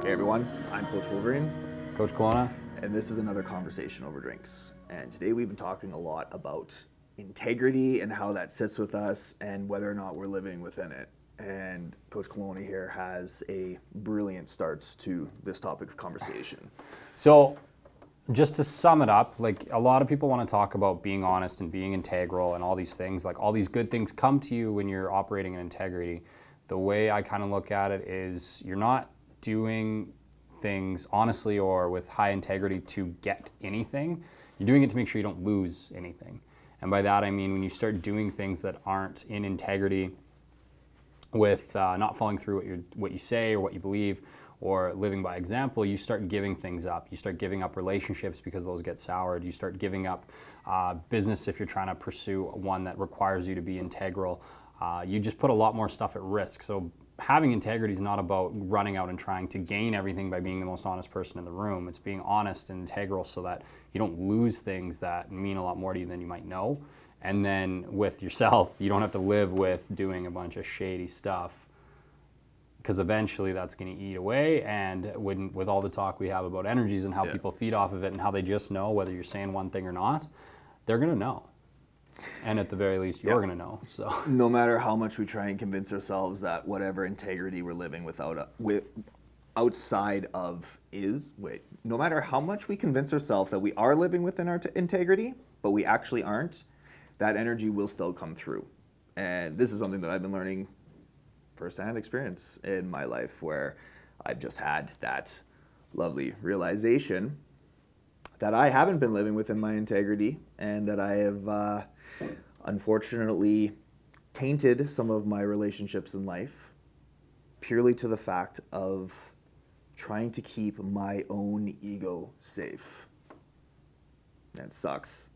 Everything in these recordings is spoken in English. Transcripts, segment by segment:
Hey everyone, I'm Coach Wolverine. Coach Kelowna. And this is another conversation over drinks. And today we've been talking a lot about integrity and how that sits with us and whether or not we're living within it. And Coach Kelowna here has a brilliant start to this topic of conversation. So just to sum it up, like a lot of people want to talk about being honest and being integral and all these things, like all these good things come to you when you're operating in integrity. The way I kind of look at it is you're not doing things honestly or with high integrity to get anything. You're doing it to make sure you don't lose anything. And by that I mean when you start doing things that aren't in integrity with not following through what you say or what you believe or living by example, you start giving things up. You start giving up relationships because those get soured. You start giving up business if you're trying to pursue one that requires you to be integral. You just put a lot more stuff at risk. So having integrity is not about running out and trying to gain everything by being the most honest person in the room. It's being honest and integral so that you don't lose things that mean a lot more to you than you might know. And then with yourself, you don't have to live with doing a bunch of shady stuff, because eventually that's going to eat away. And with all the talk we have about energies and how people feed off of it and how they just know whether you're saying one thing or not, they're going to know. And at the very least, you're going to know. So no matter how much we try and convince ourselves that whatever integrity we're living outside of no matter how much we convince ourselves that we are living within our integrity, but we actually aren't, that energy will still come through. And this is something that I've been learning firsthand experience in my life, where I've just had that lovely realization that I haven't been living within my integrity and that I have unfortunately tainted some of my relationships in life purely to the fact of trying to keep my own ego safe. That sucks.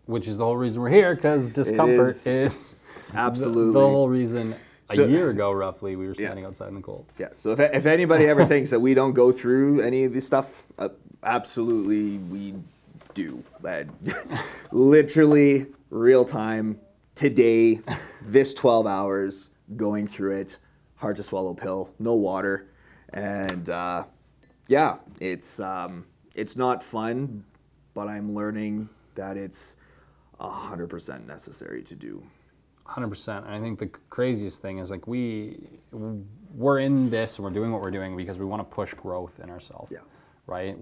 Which is the whole reason we're here, because discomfort is absolutely the whole reason. A year ago, roughly, we were standing outside in the cold. Yeah. So if anybody ever thinks that we don't go through any of this stuff, absolutely we do. Literally, real time, today, this 12 hours, going through it, hard to swallow pill, no water, and it's not fun, but I'm learning that it's 100% necessary to do. 100%. And I think the craziest thing is like we're in this and we're doing what we're doing because we want to push growth in ourselves. Yeah. Right?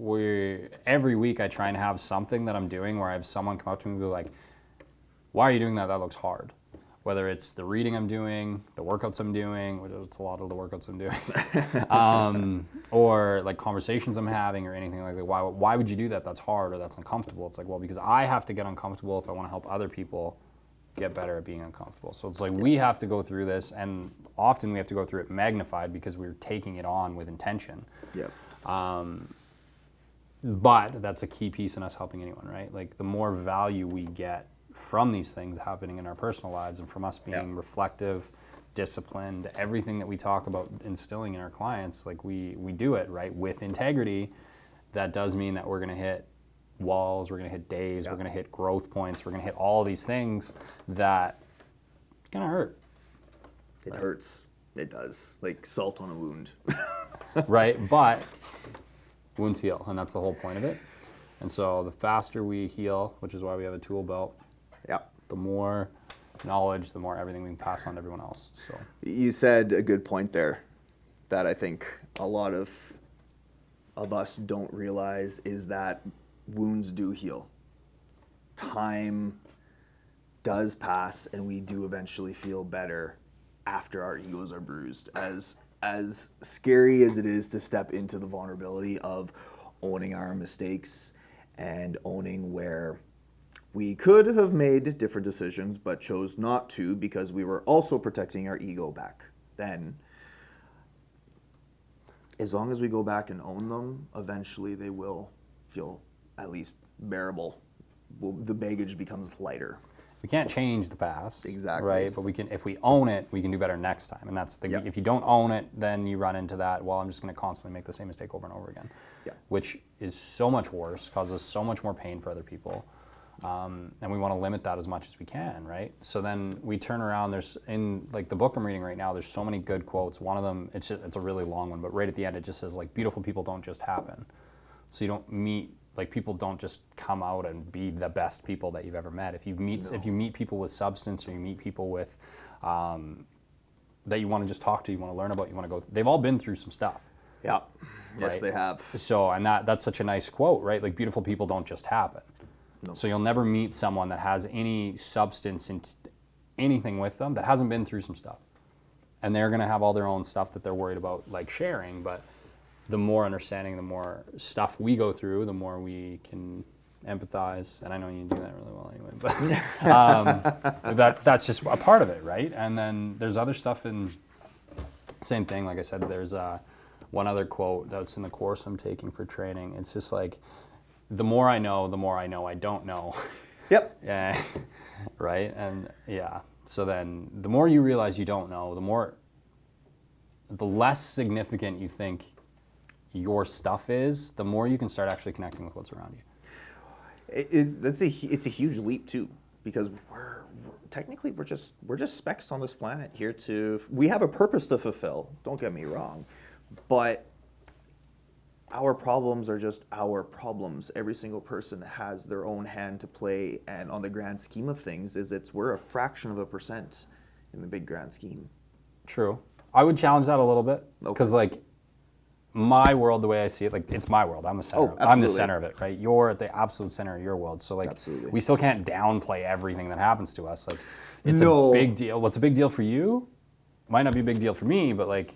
Every week I try and have something that I'm doing where I have someone come up to me and be like, why are you doing that? That looks hard. Whether it's the reading I'm doing, the workouts I'm doing, which is a lot of the workouts I'm doing, or like conversations I'm having or anything like that. Why would you do that? That's hard or that's uncomfortable. It's like, well, because I have to get uncomfortable if I want to help other people get better at being uncomfortable. So it's like we have to go through this, and often we have to go through it magnified because we're taking it on with intention. Yeah. But that's a key piece in us helping anyone, right? Like the more value we get from these things happening in our personal lives and from us being reflective, disciplined, everything that we talk about instilling in our clients, like we do it, right, with integrity. That does mean that we're going to hit walls, we're going to hit days, we're going to hit growth points, we're going to hit all these things that it's going to hurt. It hurts. It does. Like salt on a wound. Right? But wounds heal, and that's the whole point of it. And so the faster we heal, which is why we have a tool belt, the more knowledge, the more everything we can pass on to everyone else. So you said a good point there that I think a lot of us don't realize is that wounds do heal. Time does pass, and we do eventually feel better after our egos are bruised. As scary as it is to step into the vulnerability of owning our mistakes and owning where we could have made different decisions but chose not to because we were also protecting our ego back then, as long as we go back and own them, eventually they will feel at least bearable. The baggage becomes lighter. We can't change the past, exactly, right? But we can, if we own it, we can do better next time. And that's if you don't own it, then you run into that. Well, I'm just going to constantly make the same mistake over and over again, which is so much worse, causes so much more pain for other people. and we want to limit that as much as we can, right? So then we turn around. There's in like the book I'm reading right now. There's so many good quotes. One of them, it's a really long one, but right at the end it just says like, beautiful people don't just happen. So you don't meet like people don't just come out and be the best people that you've ever met. If you meet people with substance, or you meet people with that you want to just talk to, you want to learn about, you want to go. They've all been through some stuff. Yeah. Yes, right? they have. So, and that's such a nice quote, right? Like, beautiful people don't just happen. No. So you'll never meet someone that has any substance in anything with them that hasn't been through some stuff. And they're going to have all their own stuff that they're worried about, like, sharing. But the more understanding, the more stuff we go through, the more we can empathize. And I know you do that really well anyway. But that's just a part of it, right? And then there's other stuff in, same thing, like I said, there's one other quote that's in the course I'm taking for training. It's just like, the more I know I don't know. Yep. Yeah. Right? And yeah. So then the more you realize you don't know, the less significant you think your stuff is, the more you can start actually connecting with what's around you. It's a huge leap too, because technically we're just specks on this planet here we have a purpose to fulfill. Don't get me wrong, but our problems are just our problems. Every single person has their own hand to play, and on the grand scheme of things, we're a fraction of a percent in the big grand scheme. True. I would challenge that a little bit, because like my world, the way I see it, like it's my world. I'm the center. I'm the center of it, right? You're at the absolute center of your world. So like, absolutely. We still can't downplay everything that happens to us. Like, it's a big deal. What's a big deal for you might not be a big deal for me, but like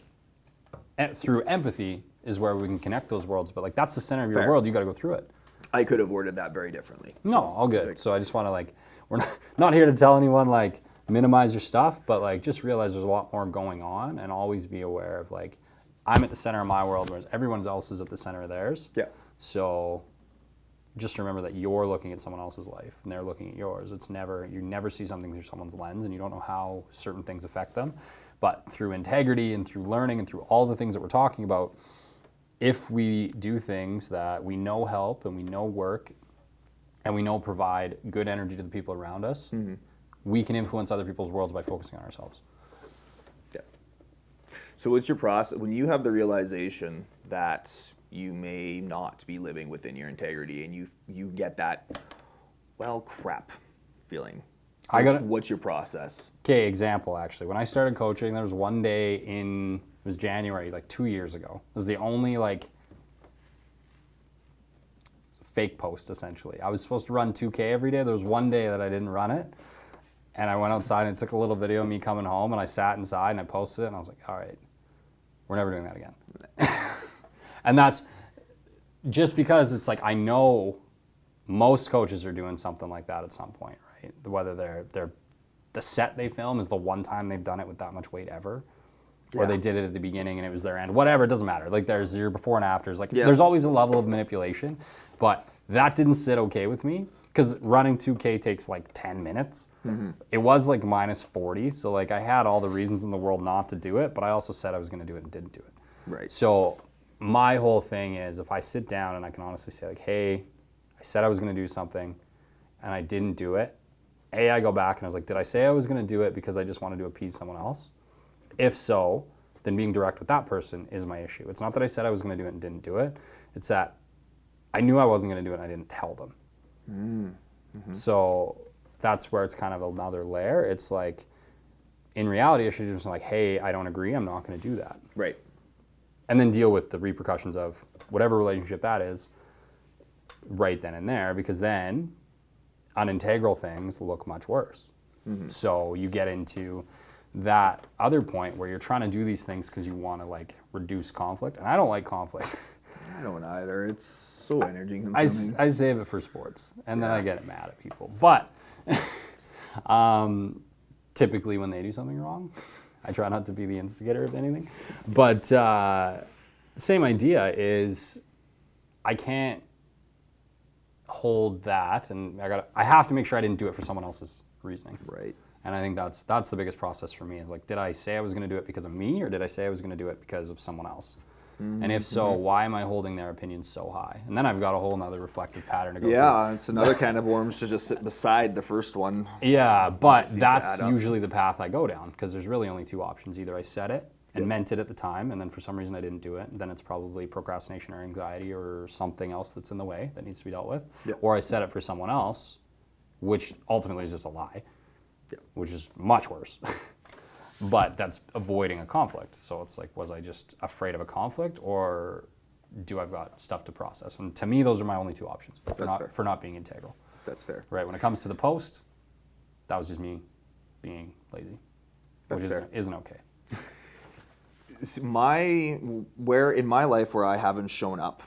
through empathy is where we can connect those worlds. But like, that's the center of your world. You got to go through it. I could have worded that very differently. No, all good. So I just want to like, we're not here to tell anyone like minimize your stuff, but like just realize there's a lot more going on, and always be aware of like, I'm at the center of my world, whereas everyone else is at the center of theirs. Yeah. So just remember that you're looking at someone else's life and they're looking at yours. You never see something through someone's lens, and you don't know how certain things affect them. But through integrity and through learning and through all the things that we're talking about, if we do things that we know help and we know work and we know provide good energy to the people around us, we can influence other people's worlds by focusing on ourselves. Yeah. So what's your process when you have the realization that you may not be living within your integrity, and you get that, well, crap feeling? What's your process? Okay, example, actually. When I started coaching, there was one day it was January, like 2 years ago. It was the only like fake post, essentially. I was supposed to run 2K every day. There was one day that I didn't run it. And I went outside and took a little video of me coming home, and I sat inside and I posted it, and I was like, all right, we're never doing that again. And that's just because it's like, I know most coaches are doing something like that at some point, right? Whether the set they film is the one time they've done it with that much weight ever, or they did it at the beginning and it was their end, whatever, it doesn't matter. Like, there's your before and afters. Like, there's always a level of manipulation, but that didn't sit okay with me, because running 2K takes like 10 minutes. It was like minus 40, so like I had all the reasons in the world not to do it, but I also said I was going to do it and didn't do it. Right. So my whole thing is, if I sit down and I can honestly say like, hey, I said I was going to do something and I didn't do it, I go back and I was like, did I say I was going to do it because I just wanted to appease someone else? If so, then being direct with that person is my issue. It's not that I said I was going to do it and didn't do it. It's that I knew I wasn't going to do it and I didn't tell them. So that's where it's kind of another layer. It's like, in reality, I should just be like, hey, I don't agree. I'm not going to do that. Right. And then deal with the repercussions of whatever relationship that is right then and there, because then unintegral things look much worse. So you get into that other point where you're trying to do these things because you want to like reduce conflict. And I don't like conflict. I don't either. It's so energy consuming. I save it for sports, and then I get mad at people. But typically when they do something wrong, I try not to be the instigator of anything. But same idea is, I can't hold that, and I have to make sure I didn't do it for someone else's reasoning. Right. And I think that's the biggest process for me, is like, did I say I was going to do it because of me, or did I say I was going to do it because of someone else? And if so, why am I holding their opinion so high? And then I've got a whole nother reflective pattern to go Yeah, it's another kind of worms to just sit beside the first one. Yeah, but seem to that's add up. usually the path I go down, because there's really only two options. Either I said it and meant it at the time, and then for some reason I didn't do it, then it's probably procrastination or anxiety or something else that's in the way that needs to be dealt with. Yep. Or I said it for someone else, which ultimately is just a lie, Yep. which is much worse. But that's avoiding a conflict. So it's like, was I just afraid of a conflict, or do I've got stuff to process? And to me, those are my only two options for not being integral. That's fair. Right, when it comes to the post, that was just me being lazy, That's which fair. isn't okay. Where in my life where I haven't shown up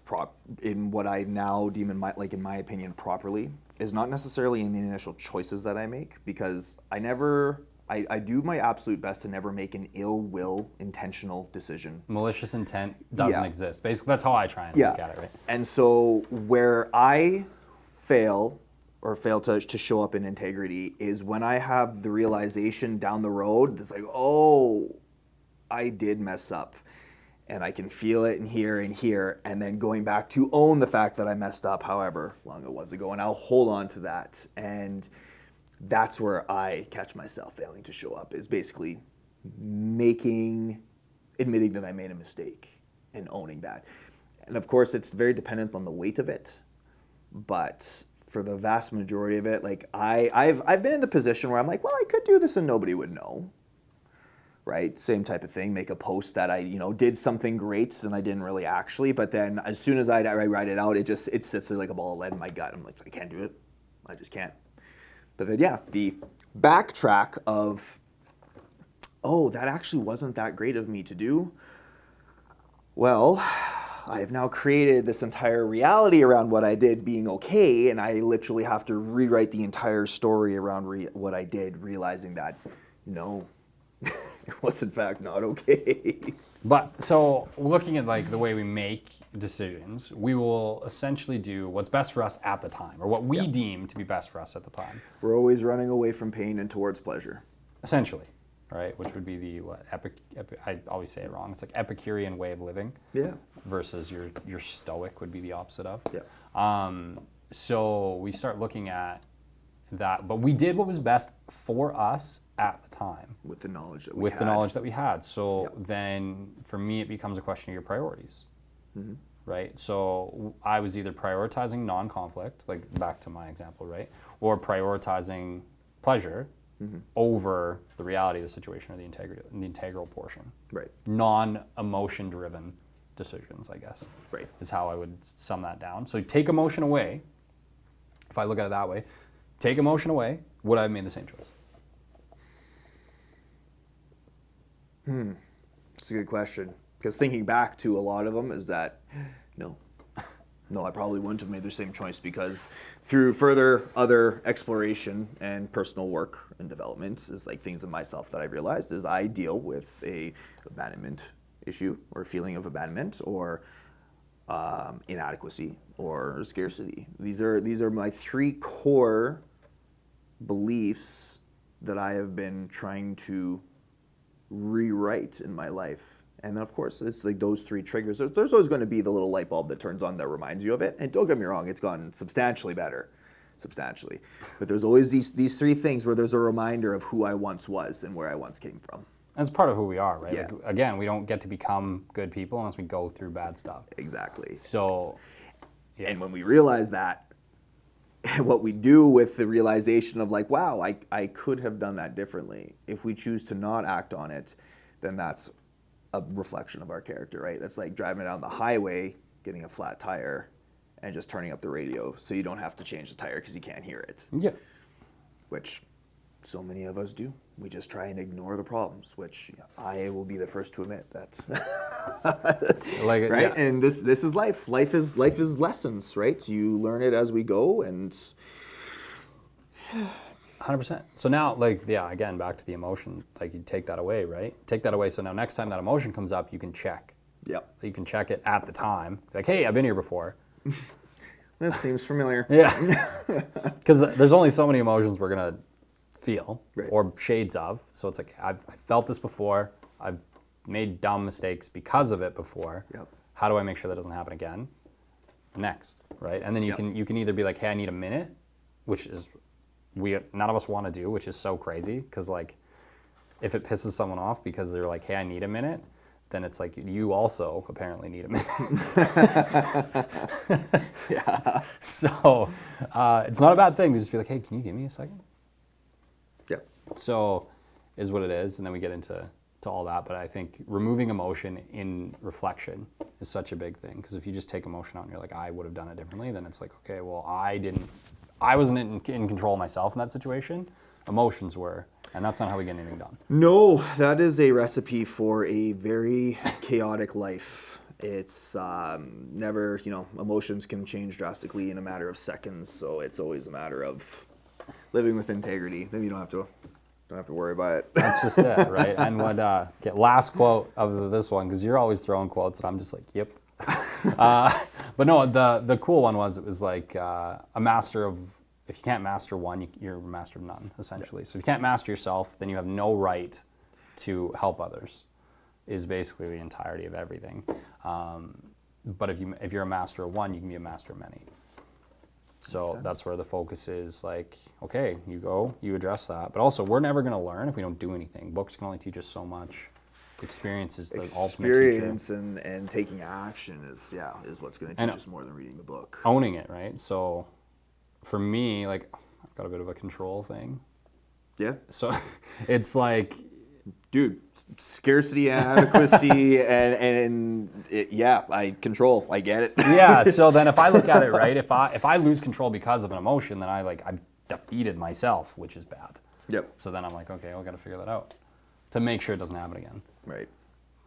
in what I now deem in my opinion properly is not necessarily in the initial choices that I make, because I do my absolute best to never make an ill will intentional decision. Malicious intent doesn't Yeah. exist. Basically, that's how I try and Yeah. look at it, right? And so where I fail to show up in integrity is when I have the realization down the road that's like, oh, I did mess up. And I can feel it and here, and then going back to own the fact that I messed up, however long it was ago, and I'll hold on to that. And that's where I catch myself failing to show up, is basically admitting that I made a mistake and owning that. And of course, it's very dependent on the weight of it, but for the vast majority of it, like I've been in the position where I'm like, well, I could do this and nobody would know. Right? Same type of thing. Make a post that I, did something great and I didn't really actually, but then as soon as I write it out, it sits there like a ball of lead in my gut. I'm like, I can't do it. I just can't. But then, yeah, the backtrack of, oh, that actually wasn't that great of me to do. Well, I have now created this entire reality around what I did being okay, and I literally have to rewrite the entire story around what I did, realizing that, no, it was in fact not okay. But so looking at like the way we make decisions, we will essentially do what's best for us at the time, or what we deem to be best for us at the time. We're always running away from pain and towards pleasure. Essentially, right? Which would be the I always say it wrong. It's like Epicurean way of living. Yeah. Versus your Stoic would be the opposite of. Yeah. So we start looking at that, but we did what was best for us at the time. With the knowledge that we had. So then for me, it becomes a question of your priorities. Mm-hmm. Right? So I was either prioritizing non-conflict, like back to my example, right? Or prioritizing pleasure over the reality of the situation, or the integral portion. Right. Non-emotion driven decisions, I guess. Right. Is how I would sum that down. So take emotion away. If I look at it that way, take emotion away, would I have made the same choice? It's a good question. Because thinking back to a lot of them is that, no, I probably wouldn't have made the same choice, because through further other exploration and personal work and development is like things in myself that I realized is I deal with a abandonment issue or feeling of abandonment or inadequacy or scarcity. These are my three core beliefs that I have been trying to rewrite in my life. And then of course it's like those three triggers. There's always going to be the little light bulb that turns on that reminds you of it. And don't get me wrong, it's gone substantially better. But there's always these three things where there's a reminder of who I once was and where I once came from. That's part of who we are, right? Yeah. Like, again, we don't get to become good people unless we go through bad stuff. Exactly. So, yeah. And when we realize that, what we do with the realization of like, wow, I could have done that differently. If we choose to not act on it, then that's a reflection of our character, right? That's like driving down the highway, getting a flat tire, and just turning up the radio so you don't have to change the tire because you can't hear it. Yeah. Which so many of us do. We just try and ignore the problems, which I will be the first to admit that. Like, right? yeah. And this is life. Life is lessons, right? You learn it as we go, and 100%. So now, like, yeah, again, back to the emotion, like you take that away, right? Take that away. So now next time that emotion comes up, you can check. yep. You can check it at the time. Like, hey, I've been here before. This seems familiar. Yeah. Because there's only so many emotions we're going to feel, Right. or shades of. So it's like, I felt this before. I've made dumb mistakes because of it before. Yep. how do I make sure that doesn't happen again? Next, right? And then you can either be like, hey, I need a minute, which is none of us want to do, which is so crazy, because like if it pisses someone off because they're like, hey, I need a minute, then it's like you also apparently need a minute. Yeah. So it's not a bad thing to just be like, hey, can you give me a second? Yeah. So is what it is, and then we get into all that. But I think removing emotion in reflection is such a big thing, because if you just take emotion out and you're like, I would have done it differently, then it's like, okay, well, I wasn't in control of myself in that situation. Emotions were, and that's not how we get anything done. No, that is a recipe for a very chaotic life. It's never, emotions can change drastically in a matter of seconds. So it's always a matter of living with integrity. Then you don't have to worry about it. That's just it, right? And what last quote of this one, because you're always throwing quotes, and I'm just like, yep. But no, the cool one was, it was like a master of, if you can't master one, you're a master of none, essentially. So if you can't master yourself, then you have no right to help others, is basically the entirety of everything. But if you're a master of one, you can be a master of many. So that's where the focus is, like, okay, you go, you address that. But also, we're never going to learn if we don't do anything. Books can only teach us so much. Experience is the ultimate teacher. Experience and taking action is what's going to teach us more than reading the book. Owning it, right? So for me, like, I've got a bit of a control thing. Yeah. So it's like, dude, scarcity and adequacy I control. I get it. yeah. So then if I look at it, right, if I lose control because of an emotion, then I've defeated myself, which is bad. Yep. So then I'm like, okay, well, I got to figure that out to make sure it doesn't happen again. Right.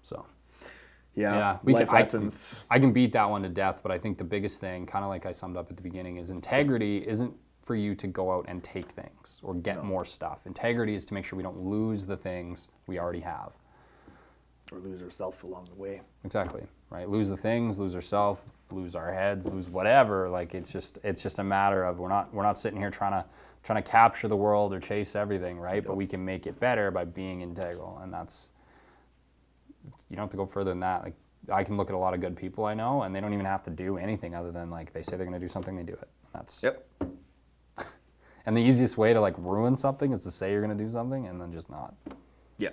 So. Yeah. Life lessons. I can beat that one to death, but I think the biggest thing, kind of like I summed up at the beginning, is integrity isn't for you to go out and take things or get more stuff. Integrity is to make sure we don't lose the things we already have. Or lose ourselves along the way. Exactly, right? Lose the things, lose ourselves, lose our heads, lose whatever. Like it's just a matter of we're not sitting here trying to capture the world or chase everything, right? Yep. But we can make it better by being integral, and that's, you don't have to go further than that. Like, I can look at a lot of good people I know, and they don't even have to do anything other than, like, they say they're going to do something, they do it. That's yep. And the easiest way to, like, ruin something is to say you're going to do something and then just not. Yeah.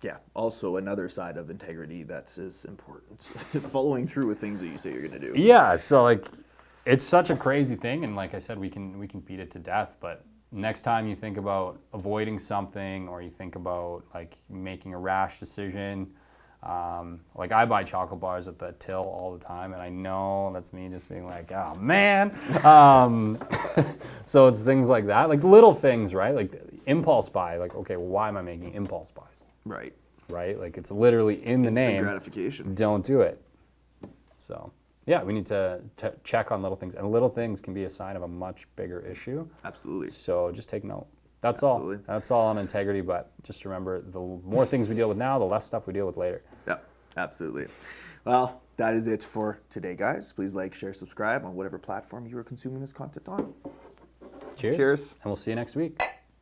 Yeah. Also, another side of integrity that's as important, following through with things that you say you're going to do. Yeah. So, like, it's such a crazy thing, and like I said, we can beat it to death, but next time you think about avoiding something, or you think about like making a rash decision, like I buy chocolate bars at the till all the time, and I know that's me just being like, oh man. So it's things like that, like little things, right? Like impulse buy, like, okay, well, why am I making impulse buys? Right. Right? Like it's literally in the Instant name. gratification. Don't do it. So yeah, we need to check on little things, and little things can be a sign of a much bigger issue. Absolutely. So just take note. That's Absolutely. all. That's all on integrity, but just remember, the more things we deal with now, the less stuff we deal with later. Yeah, absolutely. Well, that is it for today, guys. Please like, share, subscribe on whatever platform you are consuming this content on. Cheers. Cheers. And we'll see you next week.